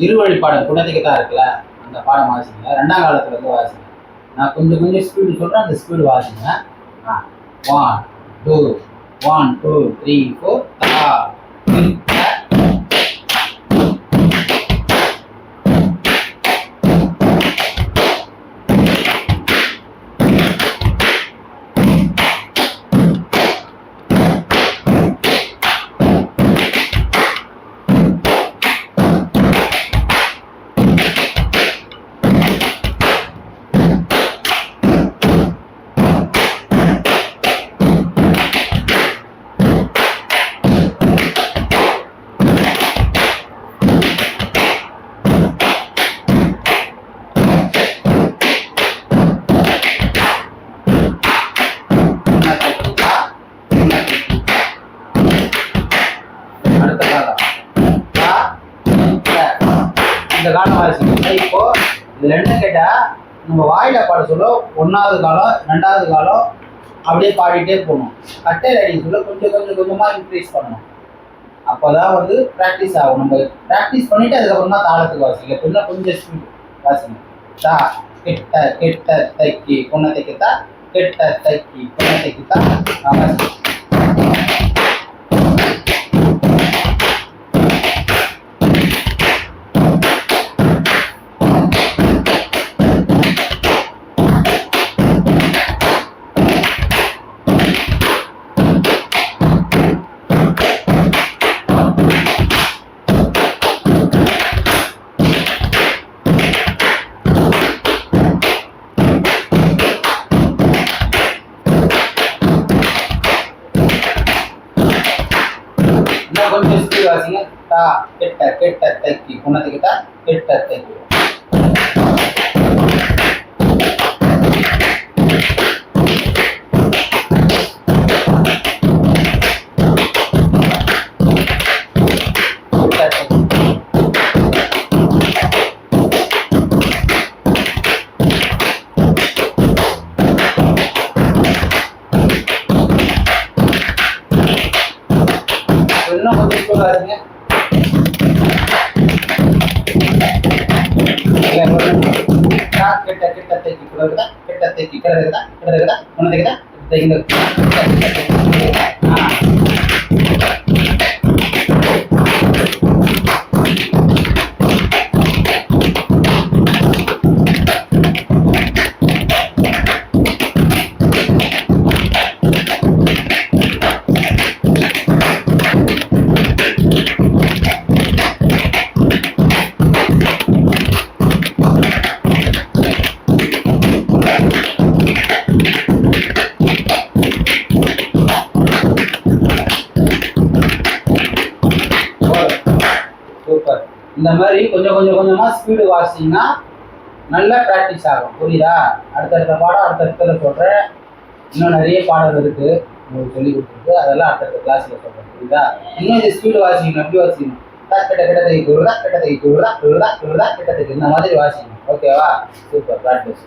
இருவழி பாடம் குணத்துக்கு தான் இருக்குல்ல, அந்த பாடம் வாசிங்க. 2ஆம் காலத்துல இருந்து வாசிங்க. நான் கொஞ்சம் கொஞ்சம் ஸ்பீடு சொல்றேன், அந்த ஸ்பீடு வாசிங்க. 1 2 1 2 3 4 தா இந்த காலம் வாசிங்க. இப்போ இதுல என்ன கேட்டா, நம்ம வாயில பாட சொல்ல 1வது காலம் 2வது காலம் அப்படியே பாடிட்டே போகணும். கட்டையில் அடிக்க சொல்ல கொஞ்சம் கொஞ்சம் கொஞ்சமா இன்க்ரீஸ் பண்ணணும். அப்போதான் வந்து ப்ராக்டிஸ் ஆகும். நம்ம ப்ராக்டிஸ் பண்ணிட்டு அதுக்கப்புறம் தான் தாளத்துக்கு வாசிங்க. எப்படின்னா கொஞ்சம் ஸ்பீட் வாசிங்க. தா கெட்ட கெட்ட தைக்கி குணத்தைக்கு தா கெட்ட தைக்கி குணத்தைக்கு தா வாசிங்க. கொஞ்சம் ஸ்பீட் வாசிங்க. தா கெட்ட கெட்ட தைக்கி குணத்துக்கு தா கெட்ட தைக்கி. இன்னும் கொஞ்சம் ஸ்பீட் வாசிங்க. கெட்ட கெட்ட தைக்கி குணத்துக்கு தா கெட்ட தைக்கி கிடக்கு தா கிடக்கு தா குணத்துக்கு தா தைங்க. சூப்பர். இந்த மாதிரி கொஞ்சம் கொஞ்சம் கொஞ்சமா ஸ்பீடு வாசிங்கன்னா நல்லா ப்ராக்டிஸ் ஆகும். புரியுதா? அடுத்தடுத்த பாடம் அடுத்தடுத்துல சொல்றேன். இன்னும் நிறைய பாடம் இருக்கு உங்களுக்கு சொல்லி கொடுத்துருக்கு. அதெல்லாம் அடுத்தடுத்த கிளாஸ்ல சொல்றேன். புரியுதா? இன்னும் இந்த ஸ்பீடு வாசிக்கணும். எப்படி வாசிக்கணும்? கிட்ட கிட்ட தைக்கு கிட்ட தைக்கு கிட்ட தைக்கு இந்த மாதிரி வாசிக்கணும். ஓகேவா? சூப்பர். ப்ராக்டிஸ்.